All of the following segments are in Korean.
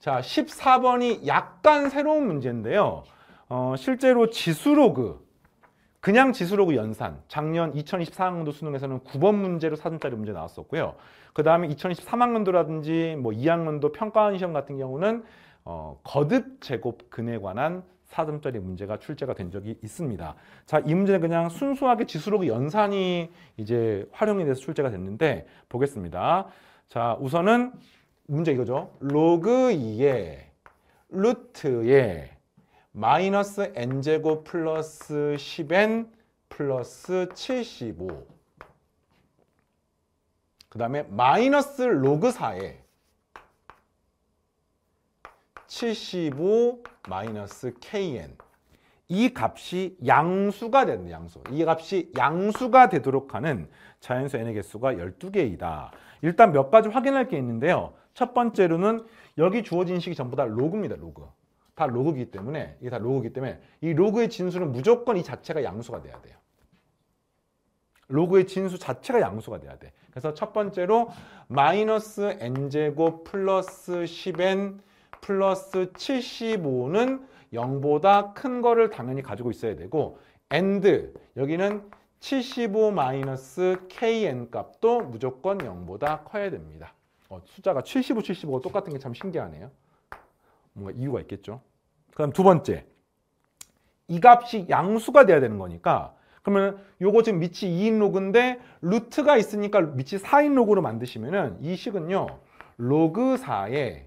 자, 14번이 약간 새로운 문제인데요. 실제로 지수로그, 그냥 지수로그 연산, 작년 2024학년도 수능에서는 9번 문제로 4점짜리 문제 나왔었고요. 그 다음에 2023학년도라든지 뭐 2학년도 평가원 시험 같은 경우는 거듭 제곱근에 관한 4점짜리 문제가 출제가 된 적이 있습니다. 자, 이 문제는 그냥 순수하게 지수로그 연산이 이제 활용이 돼서 출제가 됐는데 보겠습니다. 자, 우선은 문제 이거죠. 로그 2의 루트에 마이너스 n제곱 플러스 10n 플러스 75. 그 다음에 마이너스 로그 4에 75 마이너스 kn. 이 값이 양수가 되는 양수. 이 값이 양수가 되도록 하는 자연수 n의 개수가 12개이다. 일단 몇 가지 확인할 게 있는데요. 첫 번째로는 여기 주어진 식이 전부 다 로그입니다. 로그. 다 로그이기 때문에 이게 다 로그이기 때문에 이 로그의 진수는 무조건 이 자체가 양수가 돼야 돼요. 로그의 진수 자체가 양수가 돼야 돼. 그래서 첫 번째로 마이너스 n제곱 플러스 10n 플러스 75는 0보다 큰 거를 당연히 가지고 있어야 되고 and 여기는 75 마이너스 kn 값도 무조건 0보다 커야 됩니다. 숫자가 75, 75가 똑같은 게 참 신기하네요. 뭔가 이유가 있겠죠. 그다음 두 번째, 이 값이 양수가 돼야 되는 거니까 그러면 요거 지금 밑이 2인 로그인데 루트가 있으니까 밑이 4인 로그로 만드시면은 이 식은요 로그 4에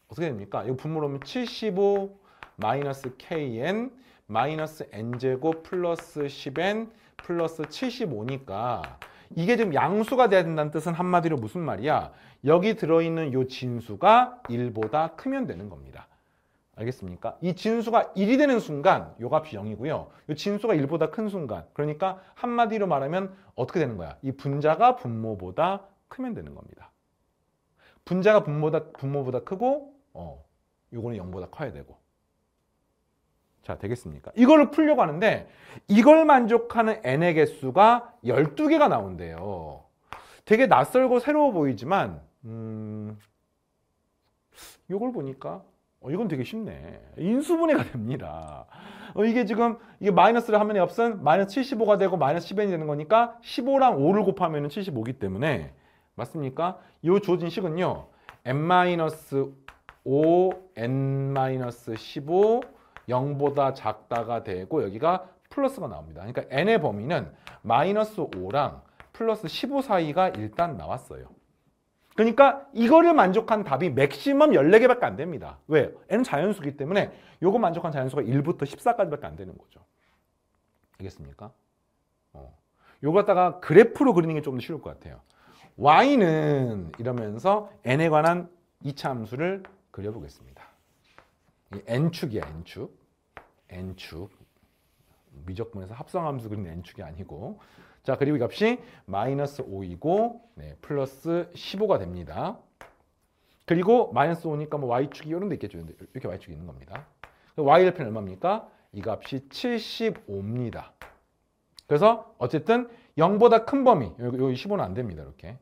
어떻게 됩니까? 이거 분모로 하면 75 마이너스 kn 마이너스 n제곱 플러스 10n 플러스 75니까 이게 지금 양수가 돼야 된다는 뜻은 한마디로 무슨 말이야? 여기 들어있는 요 진수가 1보다 크면 되는 겁니다. 알겠습니까? 이 진수가 1이 되는 순간 요 값이 0이고요. 요 진수가 1보다 큰 순간 그러니까 한마디로 말하면 어떻게 되는 거야? 이 분자가 분모보다 크면 되는 겁니다. 분자가 분모보다 크고 요거는 0보다 커야 되고. 자, 되겠습니까? 이거를 풀려고 하는데 이걸 만족하는 n의 개수가 12개가 나온대요. 되게 낯설고 새로워 보이지만 이걸 보니까 이건 되게 쉽네. 인수분해가 됩니다. 이게 지금 이게 마이너스를 하면 없은 마이너스 75가 되고 마이너스 10n이 되는 거니까 15랑 5를 곱하면 75이기 때문에 맞습니까? 이 주어진 식은요. n-5, n-15 0보다 작다가 되고 여기가 플러스가 나옵니다. 그러니까 n의 범위는 마이너스 5랑 플러스 15 사이가 일단 나왔어요. 그러니까 이거를 만족한 답이 맥시멈 14개밖에 안 됩니다. 왜? n은 자연수이기 때문에 요거 만족한 자연수가 1부터 14까지밖에 안 되는 거죠. 알겠습니까? 요거 갖다가 그래프로 그리는 게 좀 더 쉬울 것 같아요. y는 이러면서 n에 관한 2차 함수를 그려보겠습니다. n축이야, n축. n축. 미적분에서 합성함수 그리는 n축이 아니고. 자, 그리고 이 값이 마이너스 5이고 플러스 15가 됩니다. 그리고 마이너스 5니까 뭐 y축이 이런 데 있겠죠. 이렇게 y축이 있는 겁니다. y절편 얼마입니까? 이 값이 75입니다. 그래서 어쨌든 0보다 큰 범위, 여기 15는 안 됩니다. 이렇게.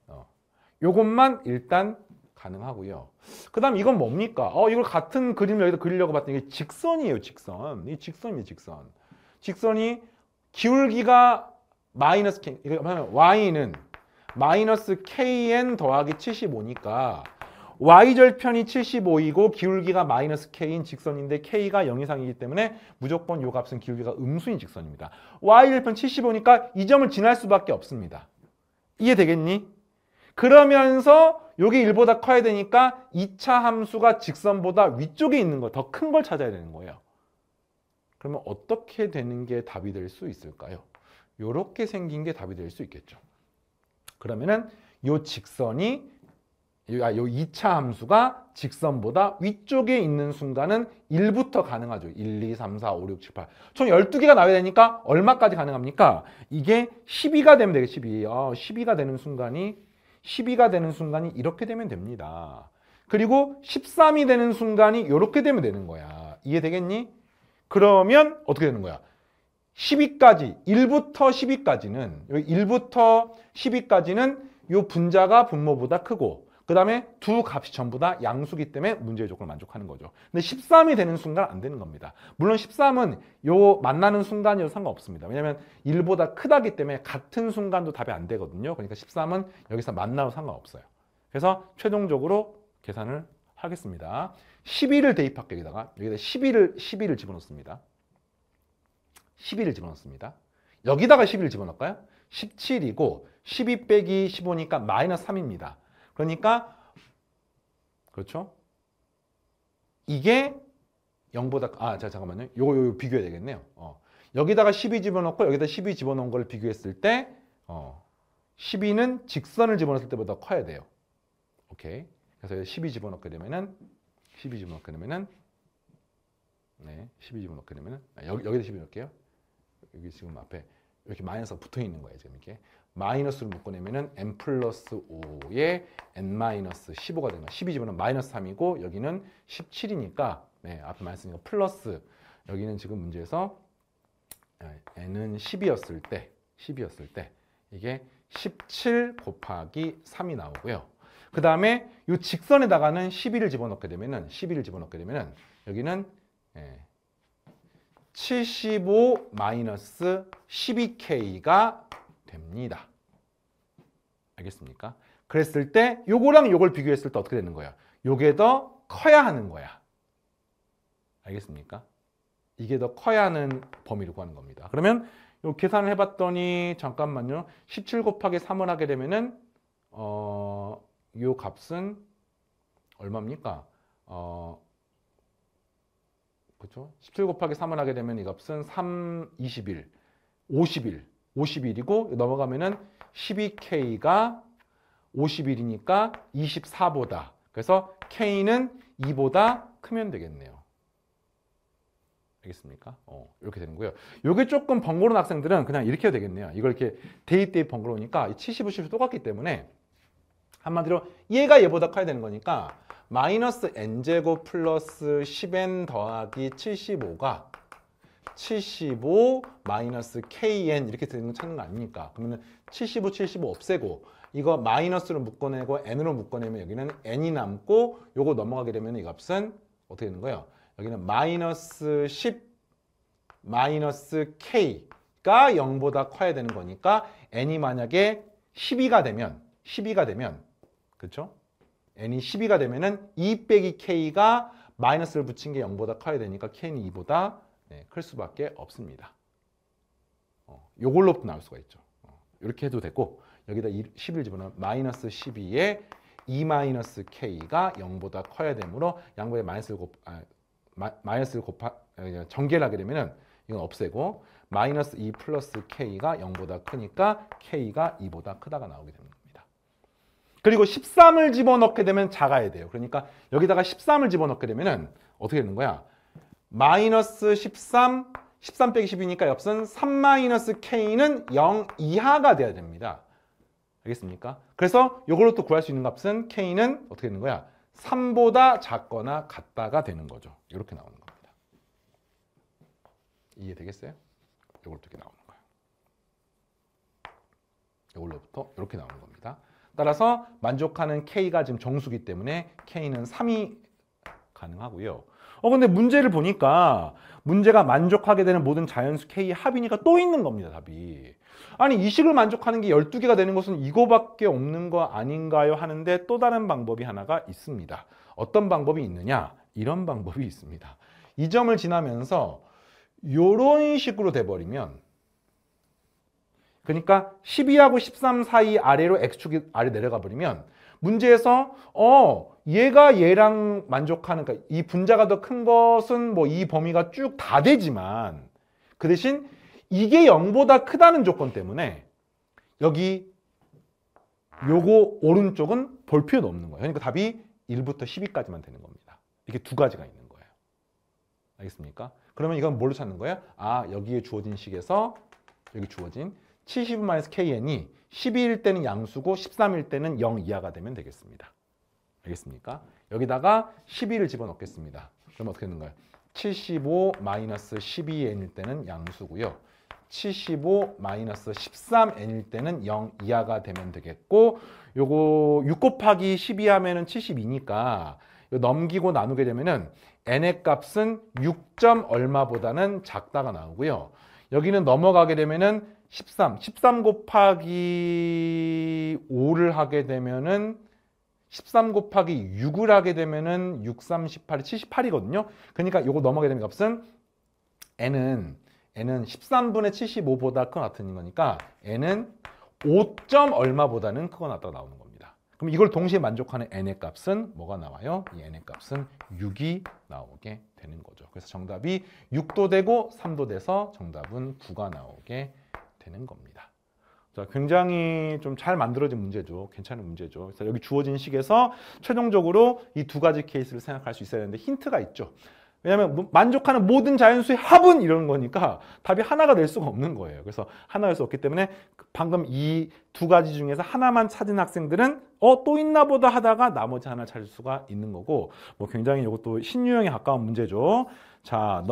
요것만 일단 가능하고요. 그 다음 이건 뭡니까? 이걸 같은 그림을 여기다 그리려고 봤더니 이게 직선이에요. 직선. 이 직선이에요. 직선. 직선이 기울기가 마이너스 k, 이거 하면 y는 마이너스 kn 더하기 75니까 y절편이 75이고 기울기가 마이너스 k인 직선인데 k가 0 이상이기 때문에 무조건 요 값은 기울기가 음수인 직선입니다. y절편 75니까 이 점을 지날 수밖에 없습니다. 이해되겠니? 그러면서 여기 1보다 커야 되니까 2차 함수가 직선보다 위쪽에 있는 거, 더 큰 걸 찾아야 되는 거예요. 그러면 어떻게 되는 게 답이 될 수 있을까요? 이렇게 생긴 게 답이 될 수 있겠죠. 그러면은 요 직선이 요 2차 함수가 직선보다 위쪽에 있는 순간은 1부터 가능하죠. 1, 2, 3, 4, 5, 6, 7, 8. 총 12개가 나와야 되니까 얼마까지 가능합니까? 이게 12가 되면 되겠죠. 12. 12가 되는 순간이 이렇게 되면 됩니다. 그리고 13이 되는 순간이 이렇게 되면 되는 거야. 이해되겠니? 그러면 어떻게 되는 거야? 12까지, 1부터 12까지는, 여기 1부터 12까지는 이 분자가 분모보다 크고, 그 그 다음에 두 값이 전부 다 양수기 때문에 문제의 조건을 만족하는 거죠. 근데 13이 되는 순간 안 되는 겁니다. 물론 13은 요 만나는 순간이어도 상관없습니다. 왜냐하면 1보다 크다기 때문에 같은 순간도 답이 안 되거든요. 그러니까 13은 여기서 만나도 상관없어요. 그래서 최종적으로 계산을 하겠습니다. 12를 대입할게요. 여기다가 12를 집어넣습니다. 12를 집어넣습니다. 여기다가 12를 집어넣을까요? 17이고 12 빼기 15니까 마이너스 3입니다. 그러니까 그렇죠? 이게 0보다 잠깐만요. 요거 비교해야 되겠네요. 여기다가 12 집어넣고 여기다 12 집어넣은 걸 비교했을 때 12는 직선을 집어넣을 때보다 커야 돼요. 오케이. 그래서 12 집어넣게 되면은 네, 12 집어넣게 되면은 여기다 12 넣을게요. 여기 지금 앞에 이렇게 마이너스가 붙어 있는 거예요. 지금 이렇게 마이너스를 묶어내면은 n 플러스 5에 n 마이너스 15가 되는 거예요. 12 집어넣으면 마이너스 3이고 여기는 17이니까 네, 앞에 말씀드린 거 플러스 여기는 지금 문제에서 n은 10이었을 때 이게 17 곱하기 3이 나오고요. 그 다음에 이 직선에다가는 12를 집어넣게 되면은 여기는 75 마이너스 12K가 됩니다. 알겠습니까? 그랬을 때 요거랑 요걸 비교했을 때 어떻게 되는 거야? 요게 더 커야 하는 거야. 알겠습니까? 이게 더 커야 하는 범위를 구하는 겁니다. 그러면 요 계산을 해봤더니 잠깐만요. 17 곱하기 3을 하게 되면은 요 값은 얼마입니까? 그렇죠? 17 곱하기 3을 하게 되면 이 값은 50일이고 넘어가면은 12K가 50일이니까 24보다. 그래서 K는 2보다 크면 되겠네요. 알겠습니까? 이렇게 되는 거예요. 이게 조금 번거로운 학생들은 그냥 이렇게 해도 되겠네요. 이걸 이렇게 대입 번거로우니까 70, 50이 똑같기 때문에 한마디로 얘가 얘보다 커야 되는 거니까 마이너스 n제곱 플러스 10n 더하기 75가 75 마이너스 kn 이렇게 되는 거 찾는 거 아닙니까? 그러면 75, 75 없애고 이거 마이너스로 묶어내고 n으로 묶어내면 여기는 n이 남고 요거 넘어가게 되면 이 값은 어떻게 되는 거예요? 여기는 마이너스 10 마이너스 k가 0보다 커야 되는 거니까 n이 만약에 12가 되면 그렇죠? n이 12가 되면은 2 빼기 k가 마이너스를 붙인 게 0보다 커야 되니까 k는 2보다 클 수밖에 없습니다. 요걸로부터 나올 수가 있죠. 이렇게 해도 되고 여기다 11 집어넣으면 마이너스 12에 2 마이너스 k가 0보다 커야 되므로 양보에 마이너스를 전개를 하게 되면은 이건 없애고 마이너스 2 플러스 k가 0보다 크니까 k가 2보다 크다가 나오게 됩니다. 그리고 13을 집어넣게 되면 작아야 돼요. 그러니까 여기다가 13을 집어넣게 되면은 어떻게 되는 거야? 마이너스 13 빼기 10이니까 엽선 3 마이너스 k는 0 이하가 돼야 됩니다. 알겠습니까? 그래서 이걸로 또 구할 수 있는 값은 k는 어떻게 되는 거야? 3보다 작거나 같다가 되는 거죠. 이렇게 나오는 겁니다. 이해되겠어요? 이걸로 이렇게 나오는 거예요. 이걸로부터 이렇게 나오는 겁니다. 따라서 만족하는 k가 지금 정수기 때문에 k는 3이 가능하고요. 근데 문제를 보니까 문제가 만족하게 되는 모든 자연수 k의 합이니까 또 있는 겁니다, 답이. 아니, 이 식을 만족하는 게 12개가 되는 것은 이거밖에 없는 거 아닌가요? 하는데 또 다른 방법이 하나가 있습니다. 어떤 방법이 있느냐? 이런 방법이 있습니다. 이 점을 지나면서 이런 식으로 돼버리면 그러니까 12하고 13 사이 아래로 x축이 아래 내려가 버리면 문제에서 얘가 얘랑 만족하는 그러니까 이 분자가 더 큰 것은 뭐 이 범위가 쭉 다 되지만 그 대신 이게 0보다 크다는 조건 때문에 여기 요거 오른쪽은 볼 필요도 없는 거예요. 그러니까 답이 1부터 12까지만 되는 겁니다. 이게 두 가지가 있는 거예요. 알겠습니까? 그러면 이건 뭘로 찾는 거예요? 여기에 주어진 식에서 여기 주어진 70-KN이 12일 때는 양수고 13일 때는 0 이하가 되면 되겠습니다. 알겠습니까? 여기다가 12를 집어넣겠습니다. 그럼 어떻게 되는 거예요? 75-12n일 때는 양수고요. 75 마이너스 13n일 때는 0 이하가 되면 되겠고, 요거 6 곱하기 12 하면은 72니까 넘기고 나누게 되면은 n의 값은 6점 얼마보다는 작다가 나오고요. 여기는 넘어가게 되면은 13 곱하기 5를 하게 되면은 13 곱하기 6을 하게 되면은 6, 3, 18이 78이거든요. 그러니까 요거 넘어가게 되는 값은 n은 13분의 75보다 크거나 같은 거니까 n은 5점 얼마보다는 크거나 같다가 나오는 겁니다. 그럼 이걸 동시에 만족하는 n의 값은 뭐가 나와요? 이 n의 값은 6이 나오게 되는 거죠. 그래서 정답이 6도 되고 3도 돼서 정답은 9가 나오게 되는 겁니다. 자, 굉장히 좀 잘 만들어진 문제죠. 괜찮은 문제죠. 그래서 여기 주어진 식에서 최종적으로 이 두 가지 케이스를 생각할 수 있어야 되는데 힌트가 있죠. 왜냐하면 만족하는 모든 자연수의 합은 이런 거니까 답이 하나가 될 수가 없는 거예요. 그래서 하나가 될 수 없기 때문에 방금 이 두 가지 중에서 하나만 찾은 학생들은 또 있나 보다 하다가 나머지 하나를 찾을 수가 있는 거고, 뭐 굉장히 이것도 신유형에 가까운 문제죠. 자,